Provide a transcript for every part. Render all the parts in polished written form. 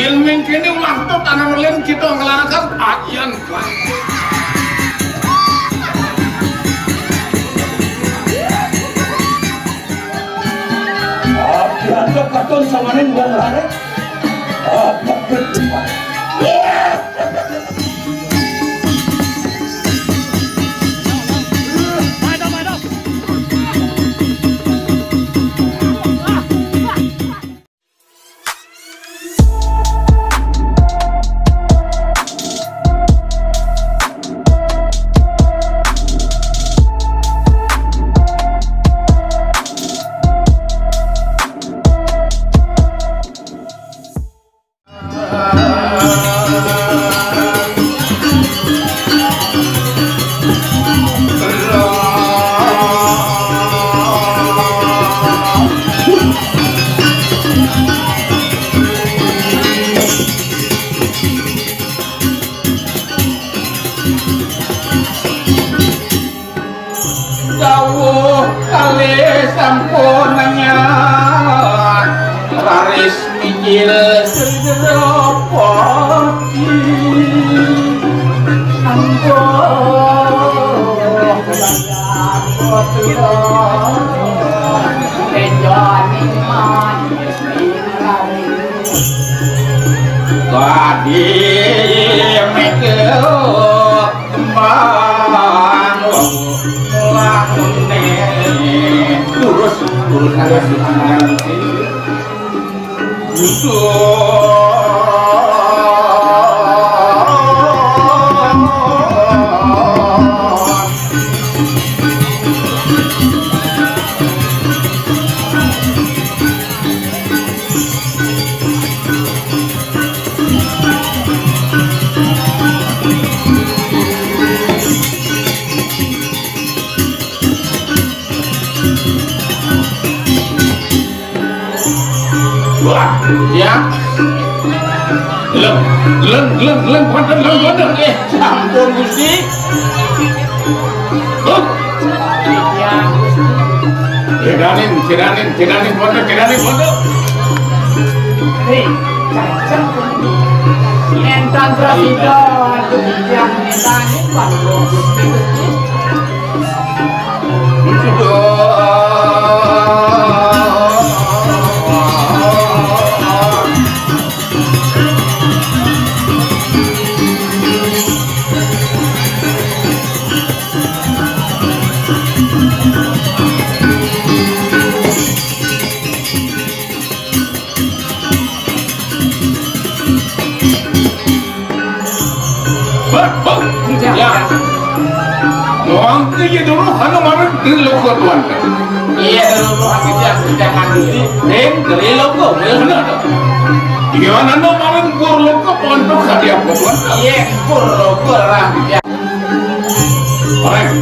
ilming kini ulah tuh tanah melin kita ngelarakan ajian kelas. Dianggap katon sama nih bang lare. Apa kedua? Jauh kali sampunnya laris mikir sedropoti sampuh kebayang kotor kejani manis mirari tadi mikir kembang terus ada sekarang ya leng panten eh sampun Gusti kiranin pondok hei cacang entan presiden yang netanin pondok Gusti ya Wangke ya dulu hanu marun diloko tuan iya dulu hakitnya jangan dulu dari loko benar iya nando marun kur loko pondok hadiah tuan iya kur loko lah ya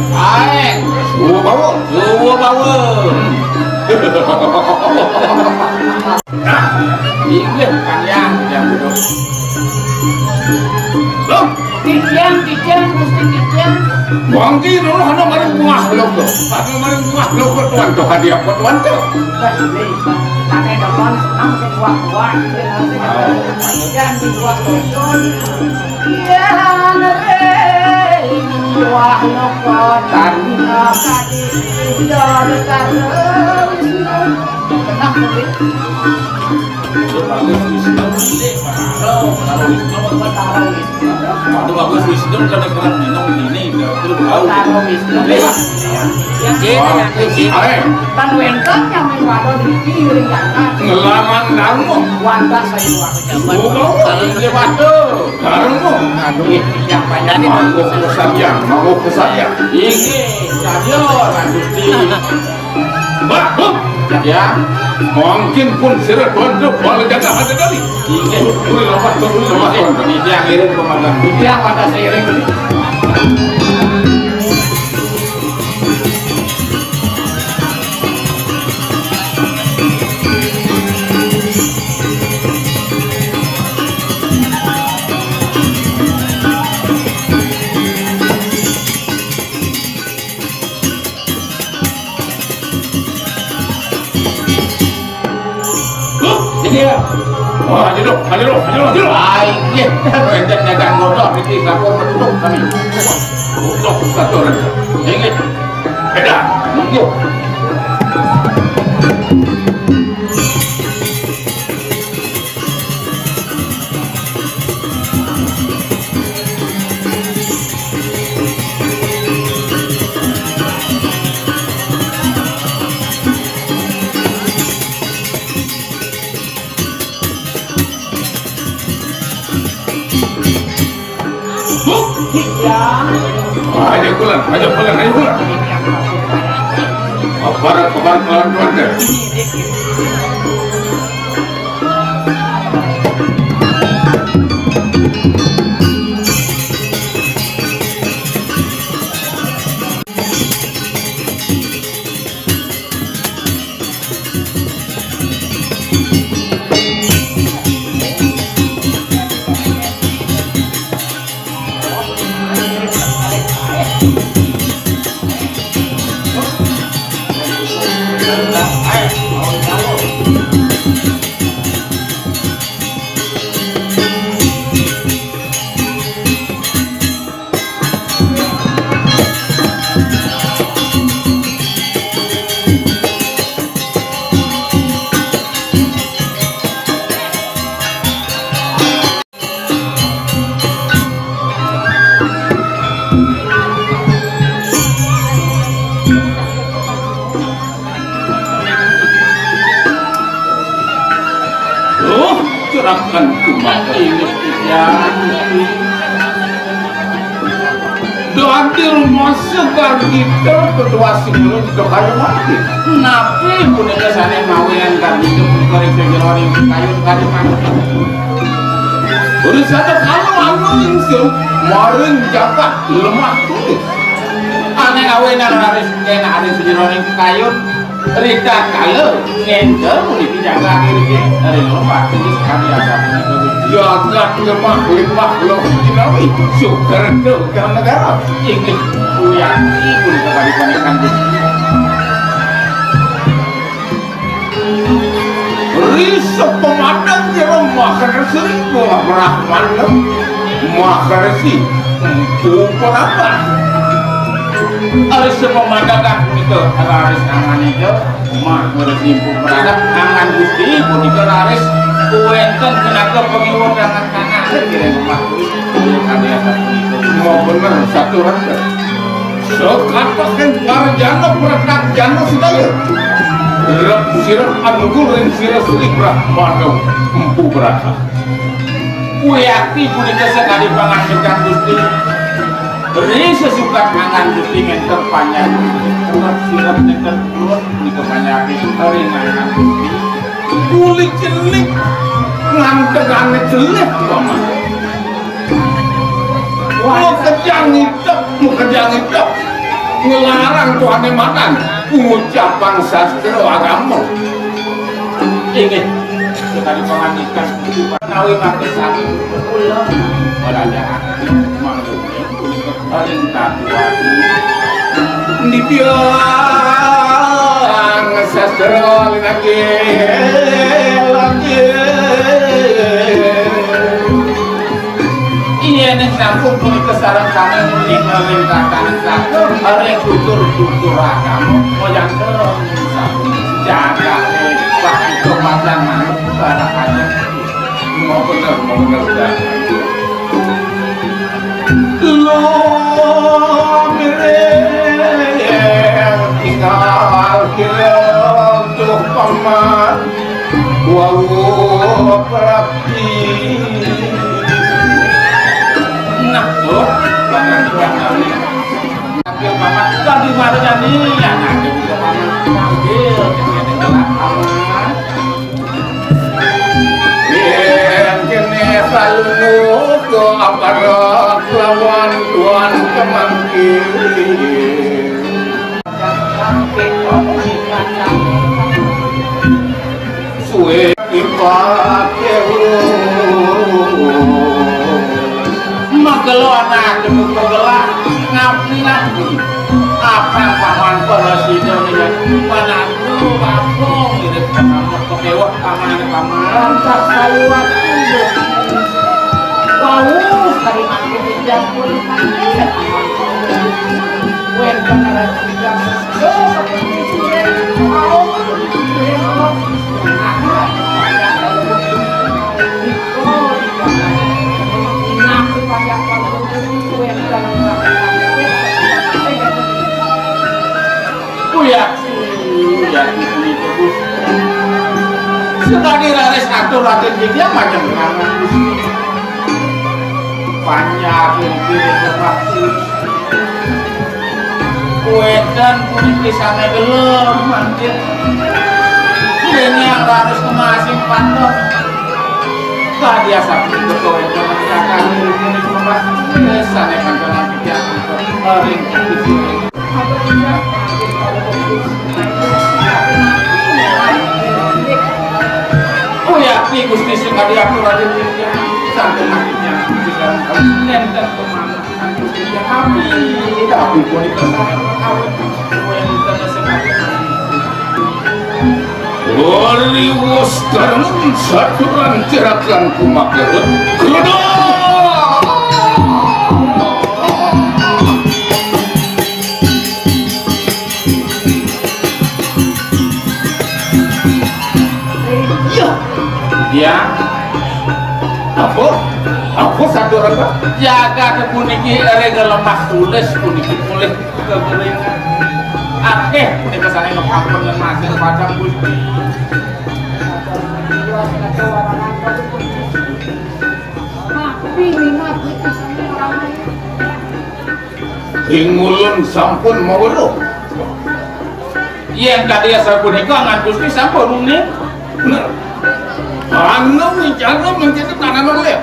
aeng suwa bawa nah ini kalian yang duduk loh Tijang, Gusti Tijang. Wangki dulu hana maring buah loko. Hana maring buah loko tuan tuh hadiah buat tuan tuh. Kakek depan senang ke buah-buah. Jangan di buah-buah. Ya buah loko tanah kadi jor terus. Tenang Gusti. Bagus Wisnu Gusti. Kalau Wisnu Aduh bagus Wisnu kan kerap minum ini terus tahu. Kalau Wisnu yang kan wentong yang mewado di piring kan. Ngelaman kamu. Wanda saya waktu zaman. Kalau lewado. Kamu. Aduh yang banyak mau ke saya. Ini radio Gusti. Mbak, ya, mungkin pun seret tuan boleh jaga hati kali. Ini, lepas tuan. Ini yang iring komandan. Ini yang pada seiring ini. Ini ya. Wah, aja dong. Baik, ya. Enten dagang godok iki kapur betul kami. Godok satu orang. Ingat. Beda. Nunggu. Ayo pulang. Kabar kawan deh. Serahkan kembali ini ya. Doatil masukkan kita berdua sebelum ke kayu mati. Nabi punya kesana mawian kan itu korek sejarah kayu mati. Udah satu kalau insyu marin jaga lemah tulis. Aneh awenan harus kena ada sejarah kayu. Rita kalau ngenter boleh dijaga diri dari lomba ini sekali ada jaga lemah loh dinawi syukur itu karena negara ingin uyan ibu kembali panikan risau pemadam di rumah karena sering bawa berahman makar sih untuk apa harus pemandangan itu harus angan itu mah harus impuk berada angan gusti pun itu harus kuenten tenaga pengiwat dengan kanan kira rumah kalian itu mau benar satu randa sekatakan para jana perekat jana sudah ya rep sirap anugul dan sirap sulik brahmano empu berada kuyakti pun itu sekali pengajikan gusti beri sesuka mangan gusti yang terpanjang sirap yang keluar di kepanjangan itu hari mangan gusti kulit jelik ngantegannya jelek mama mau kejang itu ngelarang Tuhan makan ucapan sastra agama ingin sekali penganikan menawi makin sakit berulang padanya maklumnya paling takuan di biang sastra lagi iya nih sambung punya kesaran kami melintahkan satu hari tutur agama moyang sambung jaga pak itu macam mana barang aja mau bener lo tinggal kira untuk paman wawu perapi nah tuh banyak kali ambil paman tadi marahnya nih ya nanti juga paman ambil dengan aman yang kini selalu ke aparat lawan tuan kemangkin suwe ipake magelo anak demi kegelah ngapi apa paman presiden ini mana tuh kampung ini paman kekewa paman kamar. Lancar sayuan itu. Wow, dari mana kita pun kan? Wen kamera kita. Ya, itu sekali laris atur atur dia macam mana? Banyak ini waktu. Kuetan pun kisahnya belum mungkin. Ini yang harus kemasing pantok. Tadi asap itu kuetan menjaga ini cuma kisahnya kantoran kita ring di sini. Oh ya, ini Gusti sekali aku raden dia sampai akhirnya bisa kalian dan kemana tapi pun itu awet yang sekali. Wariwos karena satu rancirakan kumakerut kuda. Ya, apa satu orang jaga ke puniki rega lemah tulis puniki mulai kekeringan. Akeh puniki kesana yang kampung yang masih padang Gusti. Ingulun sampun mau lo. Yang tadi asal punika ngan Gusti sampun nih. Bener. Anu bicara menjadi tanaman lep.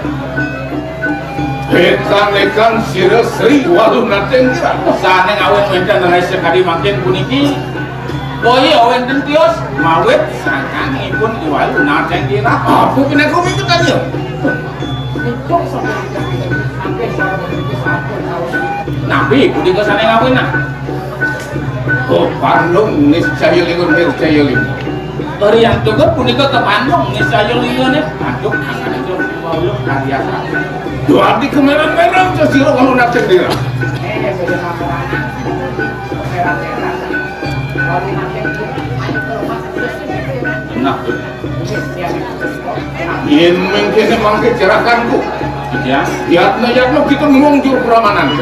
Ekan sira seri walu nateng kira. Sane awen wenten rai sekali makin puniki. Boy awen tentios mawet sangkang ipun walu nateng kira. Apa kena kau itu tanya? Nabi punika sane ngawen nah. Oh parlong niscaya lingun niscaya lingun. Dari yang cukup punika ke Bandung, niscaya liane. Aduk akan itu walu karya satu. Doa di kemerang-merang sesiro walu nateng dira. Sudah kameranya. Merah-merah. Walu nateng dira. Nah, yen mungkin mangke cerakanku. Ya, yatna kita ngomong juru peramanan.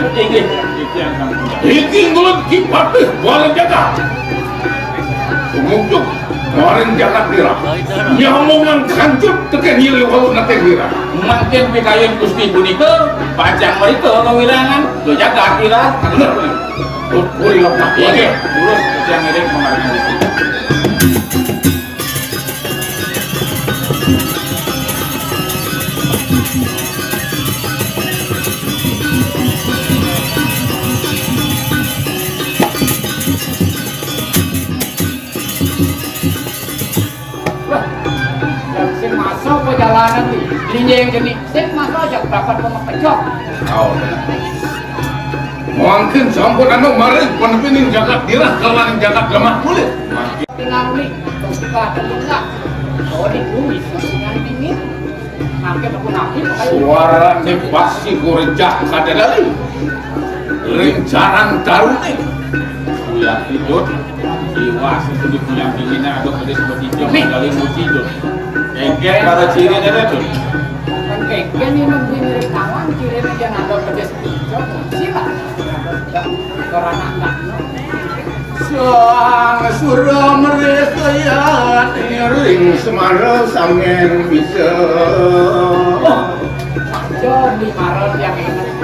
Iki ngulut kipatih boleh jaga. Umumjuk. Orang jagat dira, nyamongan kancut tekan hilir walau nate dira. Makin pikayon Gusti punika, pajang mereka kewirangan, do jaga dira. Bener bener. Uri lepah. Oke, urus yang ngirim mengarang itu. Perjalanan nih, linya yang jenis, saya masa aja dapat pemecok. Oh, mungkin sampun anu mari penepining jagat dirah kawan jagat lemah kulit. Tinggal nih, suka terbuka. Oh, ditulis dengan dingin. Sampai aku nabi. Suara nih pasti gorejak kadalari. Rencaran tarune. Uya hidup, jiwa itu dipunyai dingin ada pada seperti itu kali mujizat. Engke para ciri ada tuh. Engke ini memberi kawan ciri aja nado pedes hijau. Sila. Karena enggak. Sang surah mereka ya ring semara sangen bisa. Jadi marah yang ini.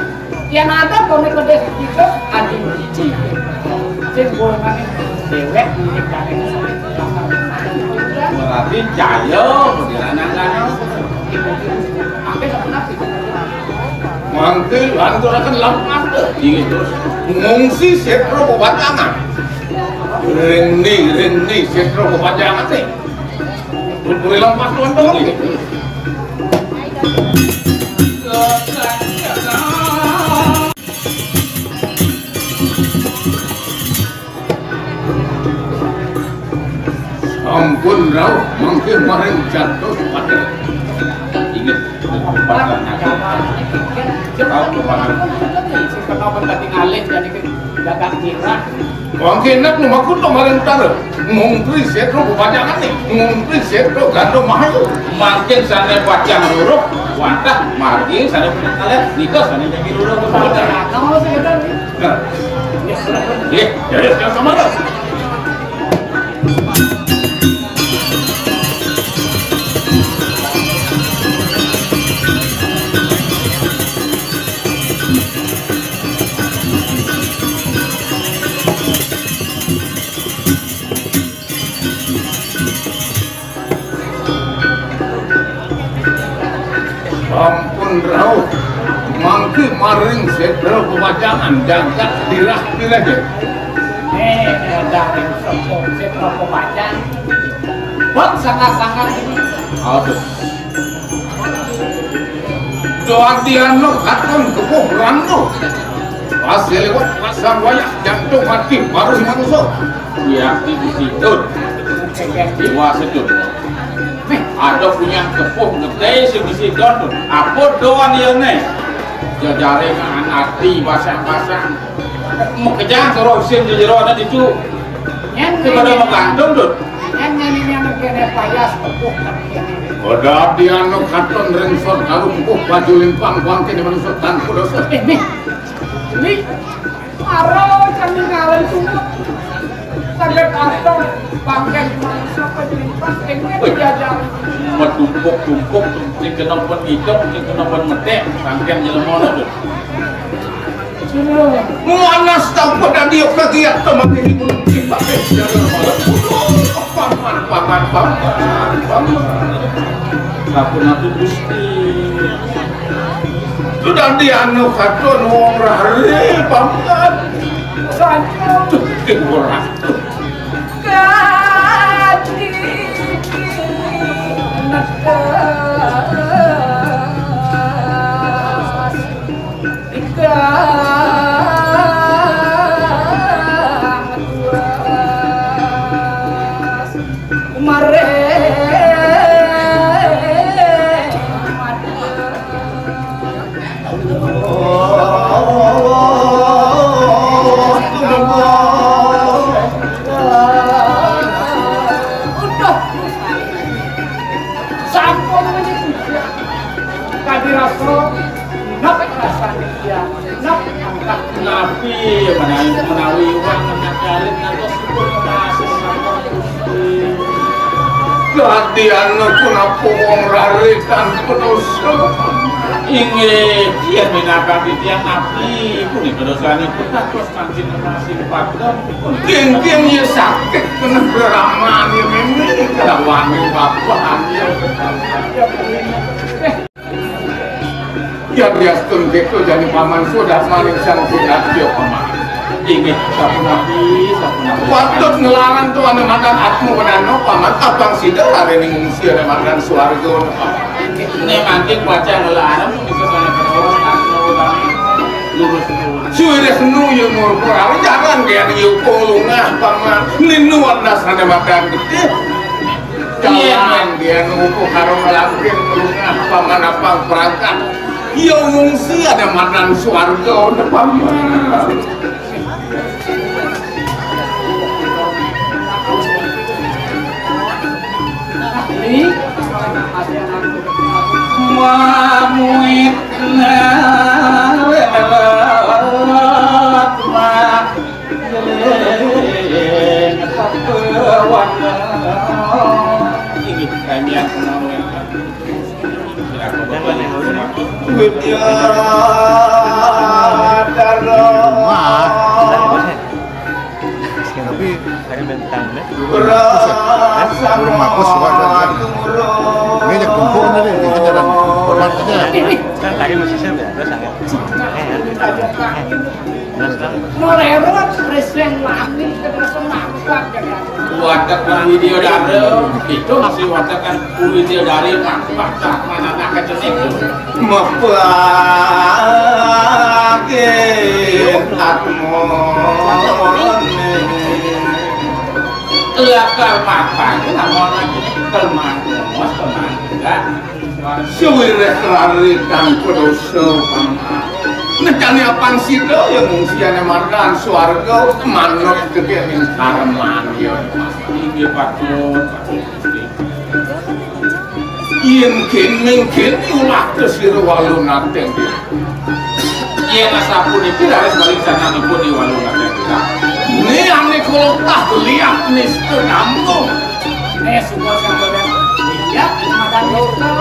Yang ada komik pedes hijau ading cici. Cenggongan dewek milik dari berarti cayo perjalanan mangke anturakan lampat gitu ngungsi setro pepajangan rendi setro pepajangan teh beri lampat tuan dong ampun rauh mungkin kemarin jatuh pada ingat kepadanya tahu kepadanya kenapa tadi ngalih jadi gagal kira orang enak lu makut lo marentar ngontri setro kepajangan nih ngontri setro gandong mahal makin sana pacang huruf wadah makin sana punya kalian nikah sana jadi huruf kepada nama sekedar ya sama lo ampun rauh mangke maring setro kepajangan jagat dirah aja dari sepuluh setro pembacaan buat sangat-sangat ini aduh doatian lo katon kepuh rando pas lewat pasar wayak jantung mati baru manusia ya di situ Iwa sedut ada punya kepuh ngeteh sebisi don apa doan ya nih jajare kan hati basah-basah mau kejar terus sim jero ada itu yang kepada mengandung dut yang kene payas kepuh ada dia no katon rengsor kalau kepuh baju limpang buang kene manusia tan kudos ini aro kami ngawen semua sampai kantor pangkat manusia penyelipas ini jajar metumpuk-tumpuk sing kena pun hijau sing kena pun medek rangkaian jelema itu manas tak pada dia kagiat teman ini pun dipakai secara paman lapuna tu gusti sudah dianu katon wong rare paman sanjo dikurang nabi menawi uang mengakalin atau syukur kasih latihan pun aku wong rare kan penuh ingin dia menakati tiang nabi pun itu dosanya kita terus mancing masih padam kian ya sakit kena beraman ya memang kelawangi bapak ya biastun gitu jadi paman sudah maling sang tidak dia paman ingin sapu nabi waktu ngelarang tuh ane makan atmu menano paman abang sidel hari ini ngungsi ada makan suarga ini makin baca ngelarang bisa sana terus atmu kami lurus sudah senu yang murpura jangan kayak yuk kolungah paman ninu warna sana makan gede jangan dia nuku karo melangkin kolungah paman abang perangkat iya ngungsi ada makan suarga udah paman ini mamuitna welat ma jeleng papewana ini kami aku watak video dari itu masih watakan video dari maksa mana nak kecenik mapakin atmo kelakar makan namun lagi kelman Mas tenang enggak. Suwireh lari kang pedoso pamah. Ngecane apang sida yang ngungsiane margaan swarga manut gede ing kareman ya. Inggih patut. Yen mungkin ulah kesira walunate. Yen asapunipun laris balik sanamipun di walunate kita. Ini ane kalau tak lihat nistu namun Semua sampeyan lihat madan nistu.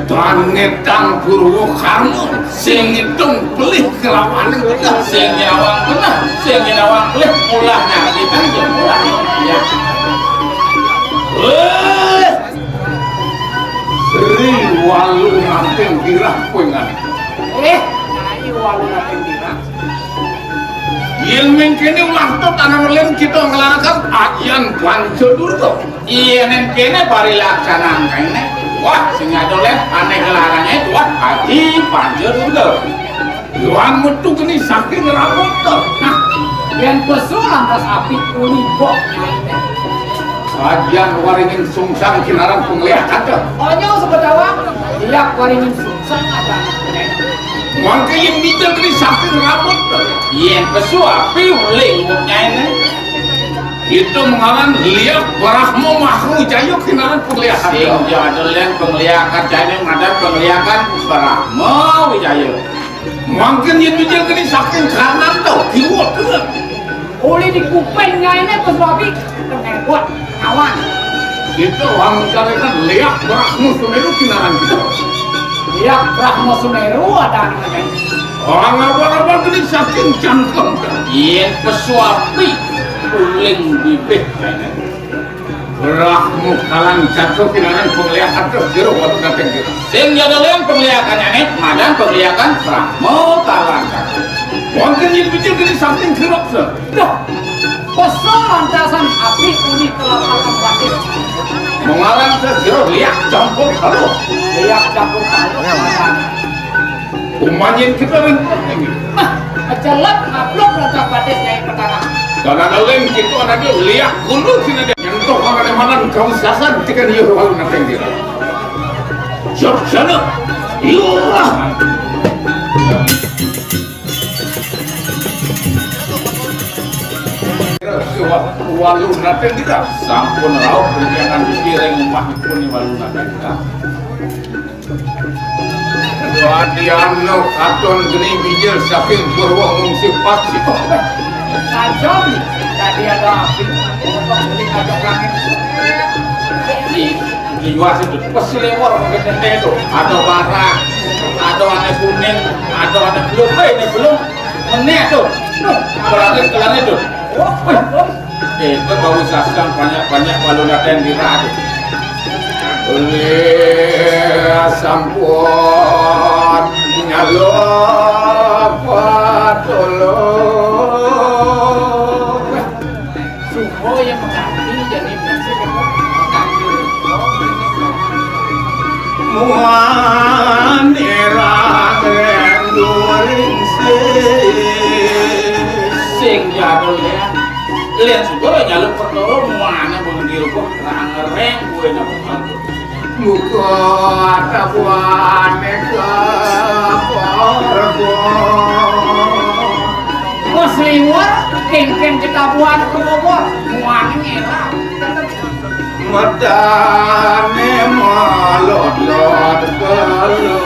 Tangetan guru kamu sing hitung pelih kelawan kita Sing nyawang bener, sing nyawang leh mulahnya kita aja mulah ya. Sri walu nanteng dirah pengan Ayo waluna tendira. yen mengkene ulah tot ana melen kita ngelanakan ajian banjo durga Iya nen kene bari laksanaan kene. Wah sing adolen aneh larangnya itu wah haji panjur juga. Luang metu kini saking rambut Nah, yang pesul lantas api unibok nyaine. ajian waringin sungsang kinaran penglihatan Onyo sebetawang, liak waringin sungsang ada. mangke yang bijak kini saking rambut Iya pesu api uling buknya itu mengalan lihat barahmu mahmu jayo kinaran penglihatan Sing adolen penglihakan jane madan penglihakan barahmo wijaya. mungkin yang bijak kini saking kanan tau kiwot Uli di kuping nyaine pesul api, buat awan. itu orang kan lihat barahmu sumeru kinaran kita Liak Brahmo Sumeru ada namanya. orang apa-apa kini saking cangkem Iya pesu api uling bibit kene. barahmu kalan jatuh kinaran penglihatan jero waktu datang kita Sing adolen penglihakannya nih madan penglihakan barahmo talan. mungkin yang bijak kini saking kerok Duh, pesul lantasan api uni telapak praktis. mengalan jero lihat campur halo Liak campur kalau umanyin kita rin Mah, kecelak ngaplok lantas batis nyai pertama. karena lain kita ada lihat kudu sini dia nyentuh orang mana kau sasan ketika dia orang nanti dia jauh sana yulah walu nanti kita Sampun rauh berjangan dikiring umah pun di waluna kita. Wadiano katon geni bijil saking purwa ngungsi pasti Kajom, tadi ada api. Untuk beli kajom langit. Di luar situ pesilewor mungkin itu ada warna, ada warna kuning, ada warna belum, ini belum meneh tuh. Berarti kelan itu. Itu bau sasang banyak waluna yang diradu. oleh sampun nyalo patolo Suho yang mengganti jadi prinsip muan irang renduring Sing jadulnya lihat juga nyaluk pertoro mana mengendir kok ngereng gue nama muka tabuan meka Musliwar, king-king ketabuhan kebobor, muangnya ngelah. matane malot-lot kelo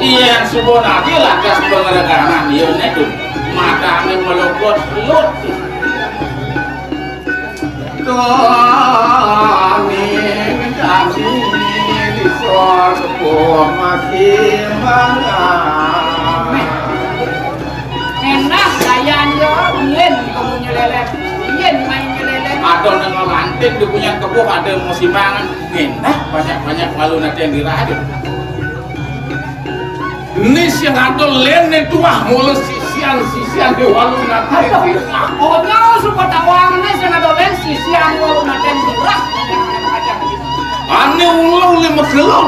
iya subuh nanti lah gas pengerekangan iya itu matanya melokot lut kami kami di sorga makin mangan Enak layan yo, yen kamu nyelelek, yen main nyelelek. atau dengan lantik di punya kebuh ada musimangan enak banyak lalu nanti yang diradu nis yang ada lene tuah mulai sisian di walung nanti Oh, nyawa suka tawangannya sing adolen sisi anu naten dirah. ane ulang lima kilo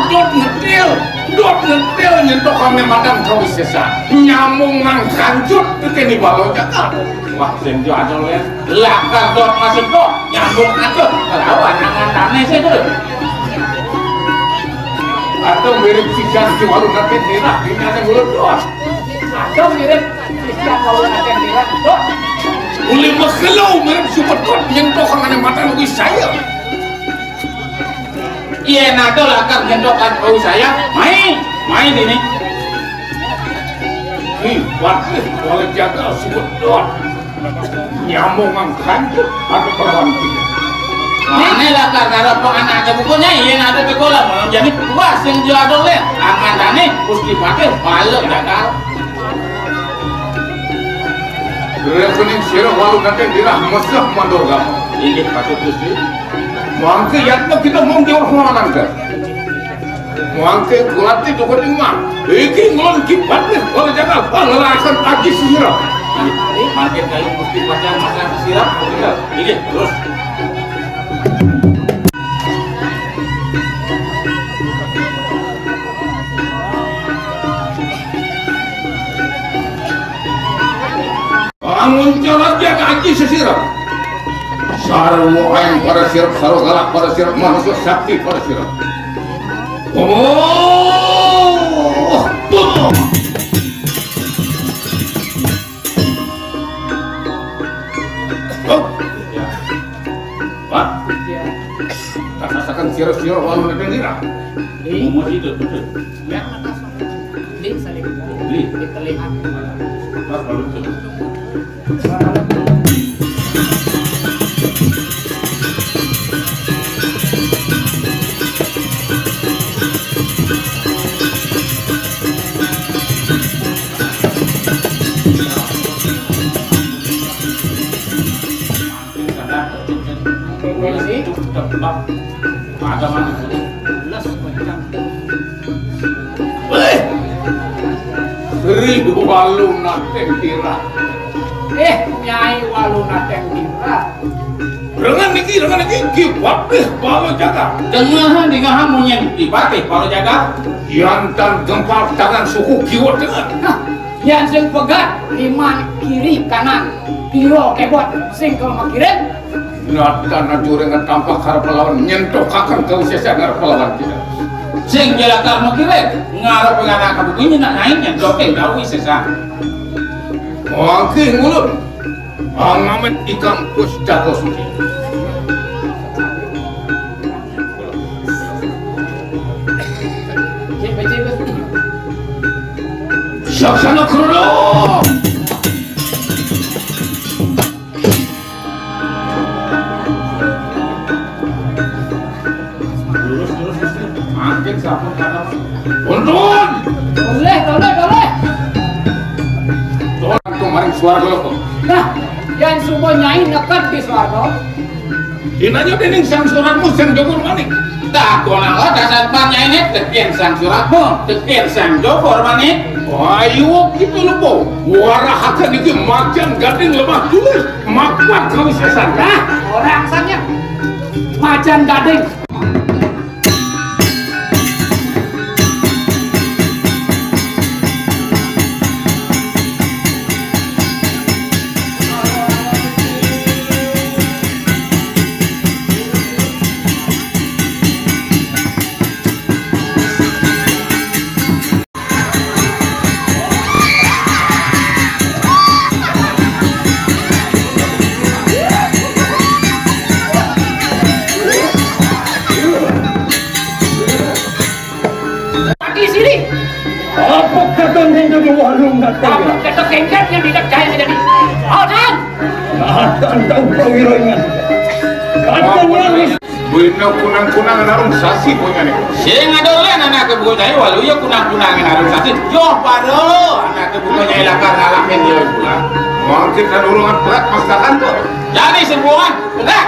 dot ngetil nyentuh kami madam kau sesa nyamung nang kancut itu di bawah jaga wah senjo adolen lakar dot masih kok nyambung aja tahu anangan tanah sih tuh atau mirip sisan si walu nanti dirah ini ada mulut doa Atau mirip Kristen kalau nanti bilang tuh boleh makhluk mirip super god nyentuh dengan mata nugi saya Iya nado lakar nyendokan bau saya main ini waktu boleh jaga super god nyamuk ngangkantuk atau perawan kita ini lakar nado anak ada bukunya iya nado sekolah malam jadi puas yang jual deh akan tani mesti pakai balik jaga rekening sirah walu nanti dirah mesah mandorga ini patut terus Mangke yatma kita mau jauh mana kan? Mangke kulati tu kau tinggal. Iki ngon kipat ni kalau jaga pangerasan pagi sirap. Mangke kayu mesti pakai makan sirap. Ini terus. Bangun jalan dia kaki sesirap. Sarwo ayam pada sirap, sarwo galak pada sirap, manusia sakti pada sirap. Oh, tutup. Oh, Pak, tak rasakan sirap-sirap walau nak dengar. Umur itu betul. ya di saling Di. di telinga Pas baru itu. Tebak agama itu belas macam Seribu walu nak tentira. nyai walu nateng dira Rengan niki kiwat deh bawa jaga. dengahan monyet dipatih kalau jaga Jantan gempar tangan suku kiwat dengan. nah yang sing pegat lima kiri kanan kiro kebot sing kalau makirin Nata najurengan tampak harap lawan nyentuh kakang kau sesa ngarap lawan kita. sing jalakar makirin ngarep penganak kabukunya nak naiknya doke gawi sesa Mangke mulut. Angamet ikan pus jago suci. Saksana krono. angkin sapun kanan Untun. boleh Orang kemarin suara golok. nah yang semua nyai nekat di suarga Dinanya dening sang suratmu sang jogor manik. tak kolang dasar banyak ini tekian sang suratmu tekian sang jokor manik Ayo gitu lo po. Wara hakan iki macan gading lemah tulis. Makwat kau sesan. nah orang sanya macan gading di sini Apa kata ninja warung kamu kata kengket yang tidak kaya menjadi orang Akan tahu perwiroingan. Katanya Bina kunang-kunang narung sasi punya nih. sing adolen anak kebuka saya walau ya kunang-kunangin harus sakit yo paro anak kebuka saya lakar ngalahin dia pulang Mungkin kan ulungan pelat masakan tuh. jadi semua udah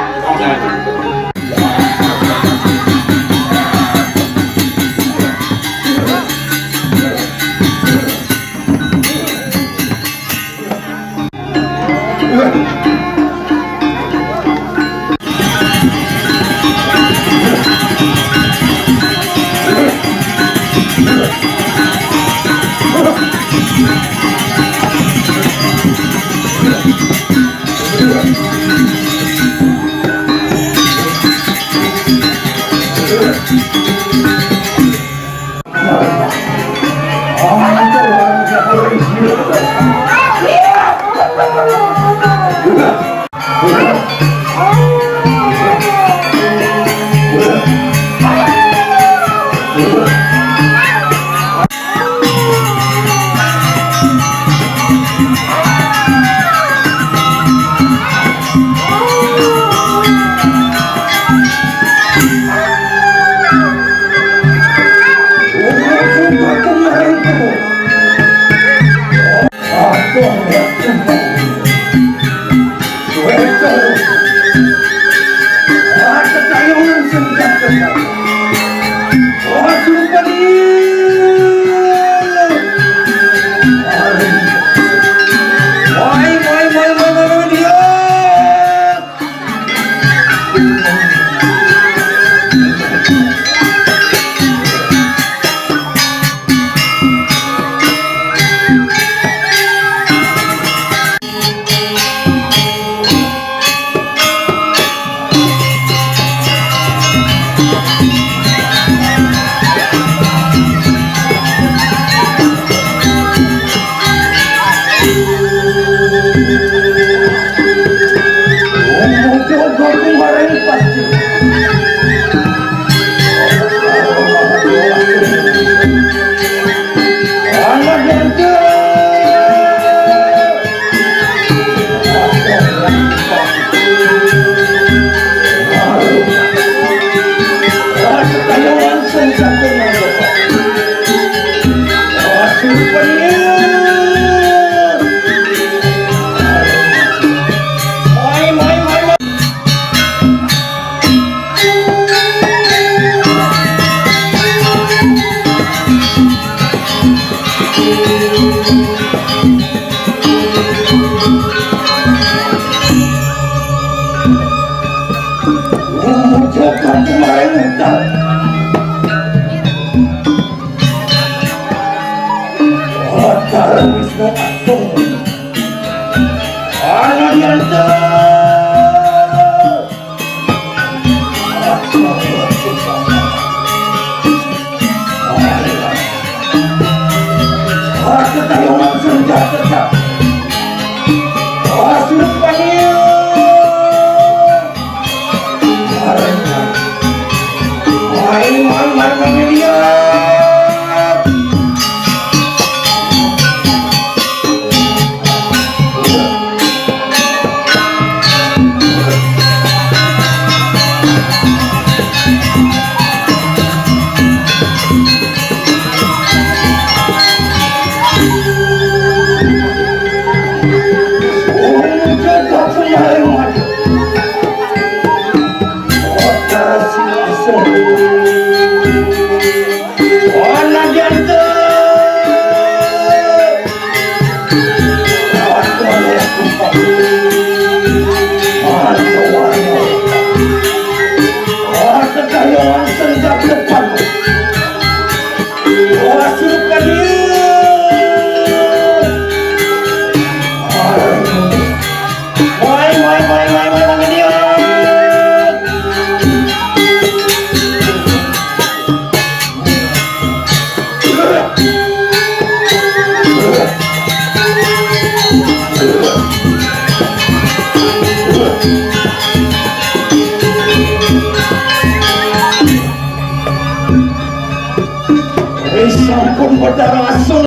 Sampun Bathara Asung.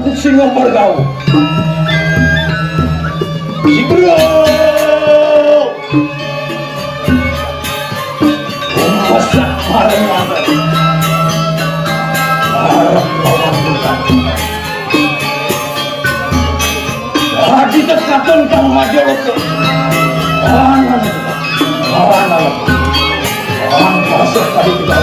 aku singa margawa. Siguro! Umasak maranganan. Harap mawangkutan. Hadi terkaton kang majoloto. Angan kita. Angan. Angan pasok tadi kita.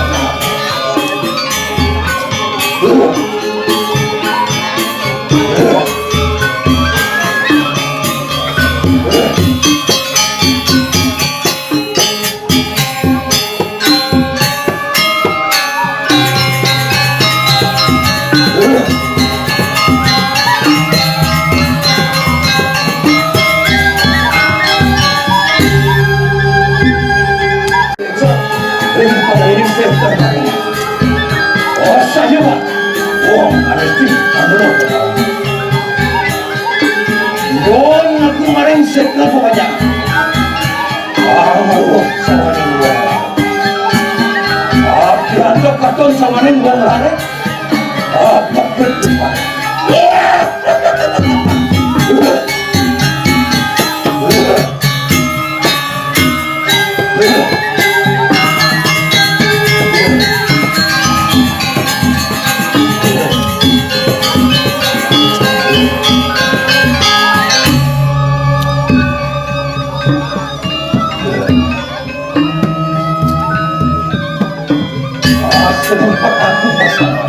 Setna pokoknya maruh sama ning wong diantuk katon sama ning wong lare apa kedepan tempat aku bersama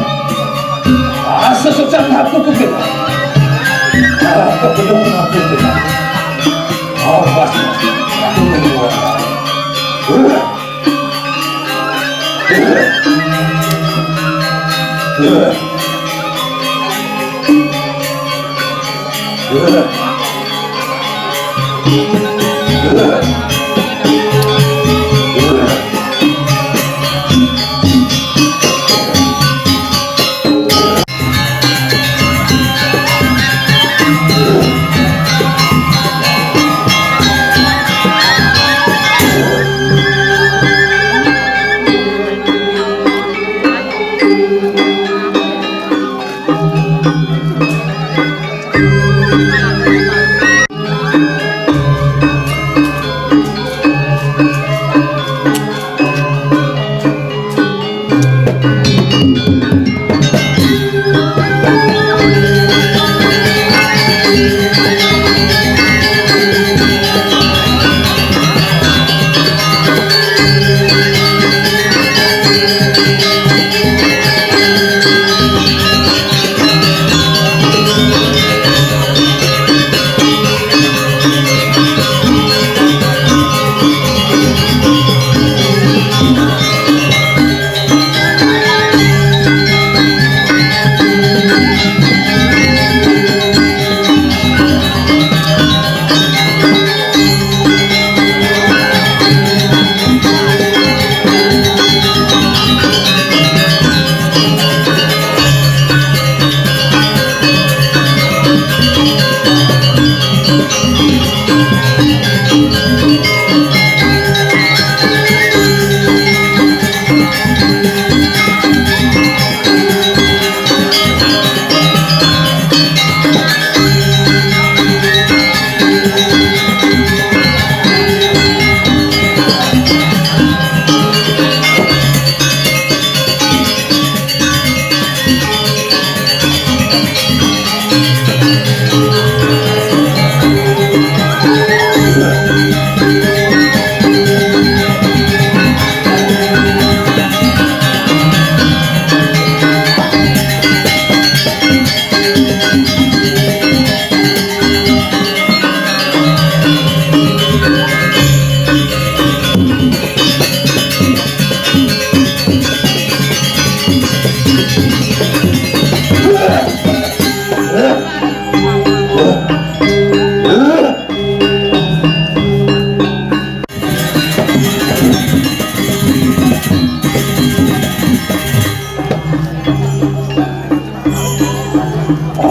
sesat aku kekira aku belum aku kekira awas aku mengeluarkan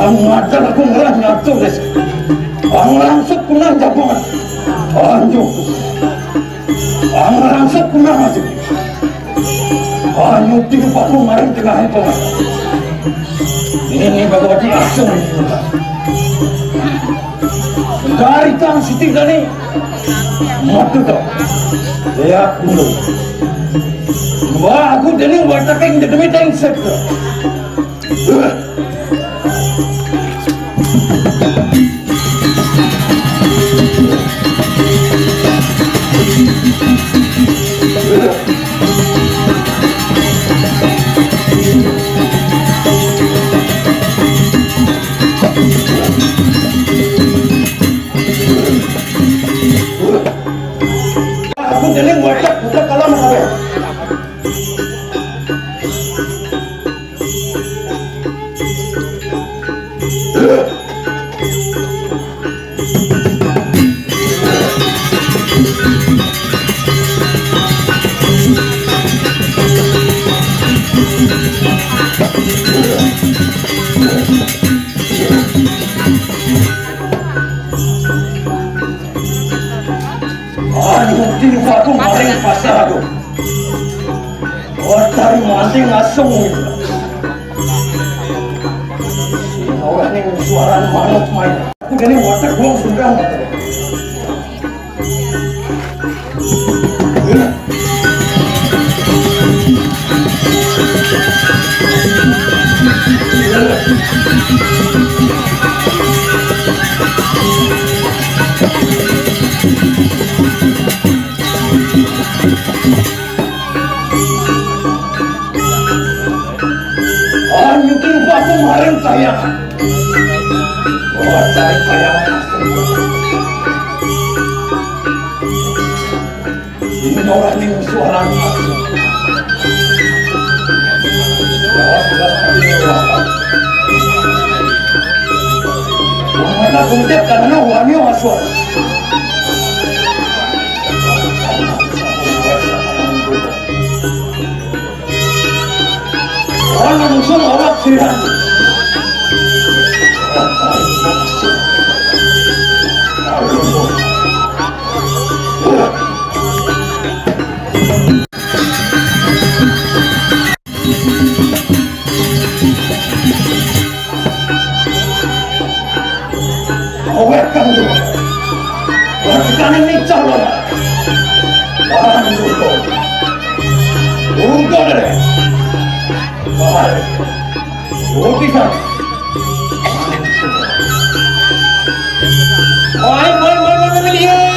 Angatan aku ngerah nyatu des. Langsung kunang japungan. Anjuk. Langsung kunang aja. Anjuk tiga paku marang tengah itu. Ini bagawati asam dari tang sitik dani matu to ya kulo wah aku deni wata kain demi tang set Jadi watak buka kalau mau apa? Hindi pa ako maring pasado. Watay maling asong ito. Sinawa ng suara ng manot main. Ako galing watak buong sundang ito. Anyukin pa ako maring kaya. Watay kaya sinawa ng suara ng manot. Wala kong tip ka na huwag niyo aswal. Wala nang sumawak sila. Awet kamu dulu. Warganan ni calon. Barang dulu. Urga deh. Bahaya. Bisa. Mai lihat.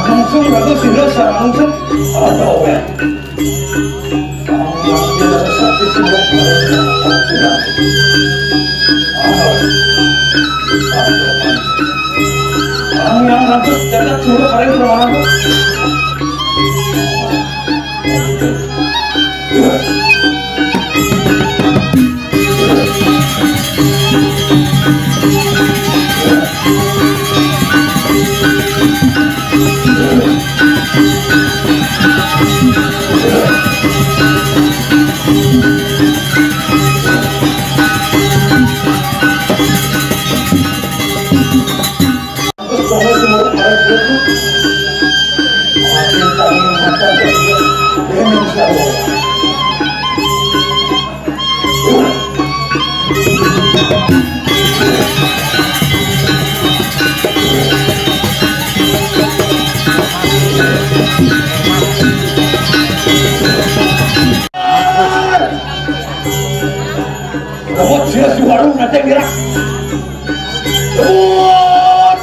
Langsung bagus sudah langsung ada ya. Yang rambut jaga suruh kalian kemana tuh? Como semua para itu, akan kami makan dengan siapa? Robot sia si warung nanti gerak. Robot.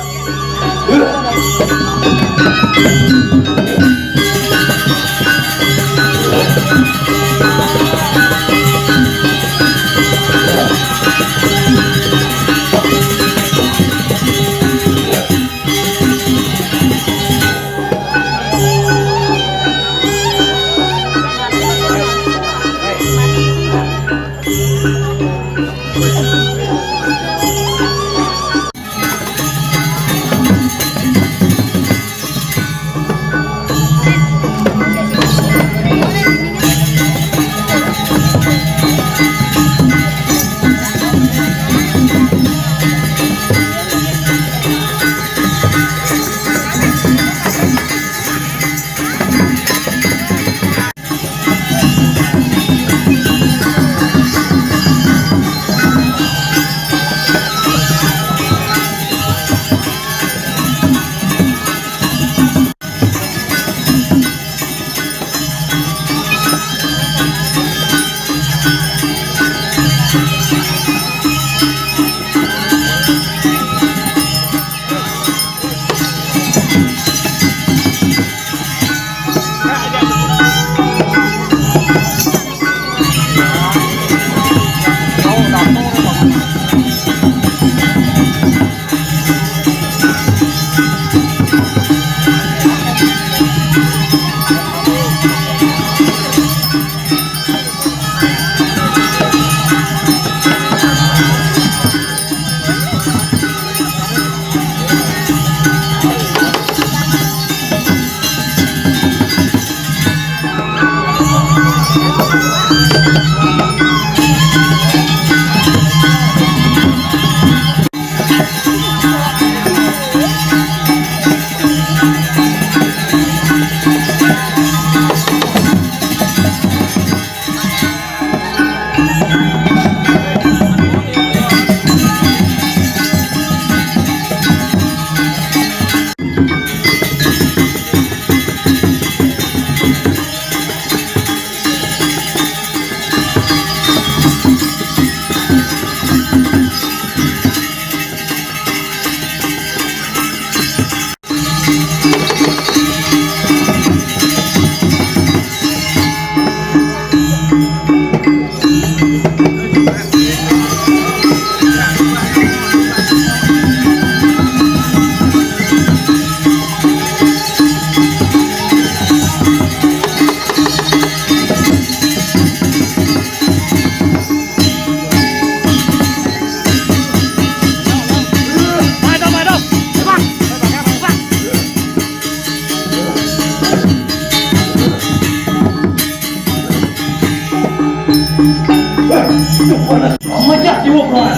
Mejak jiwa kawan.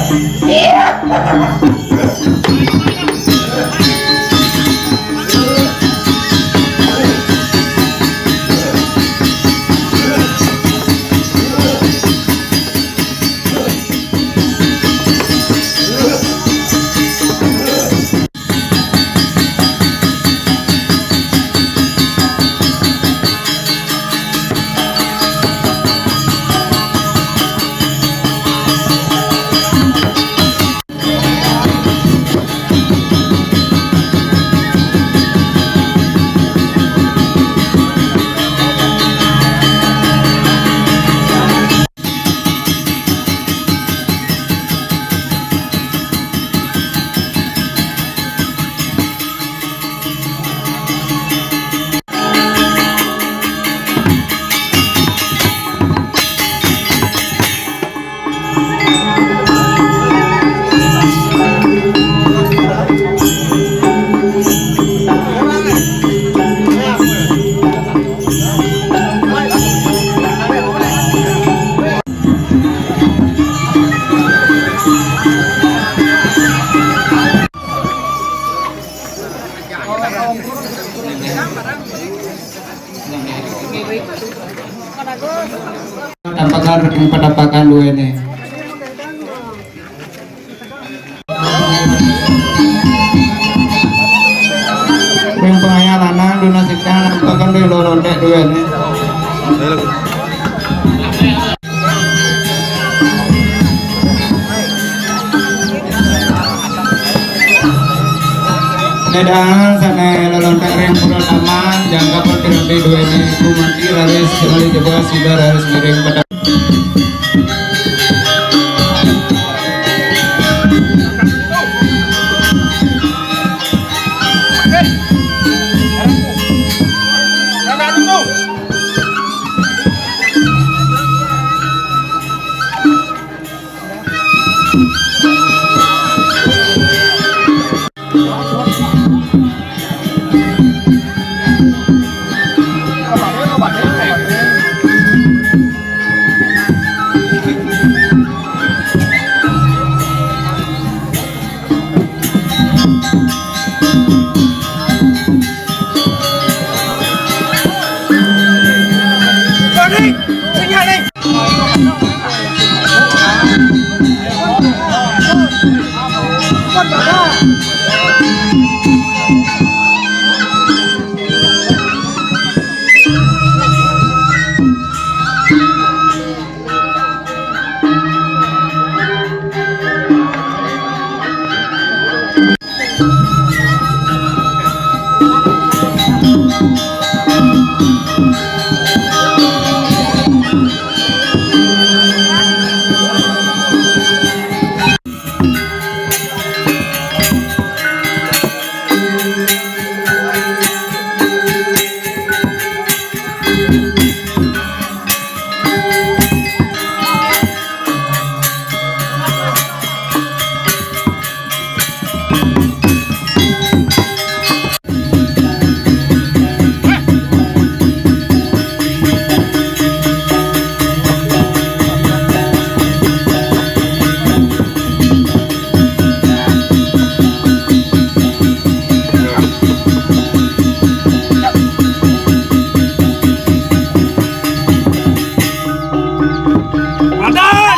Pendapatan dua ini. Yang pengayal anak donasikan pendapatan di lorondek dua ini. Nedangan sana lolontak yang pura taman jangka perkiraan dua ini kumati laris sekali coba sudah harus miring pada Mana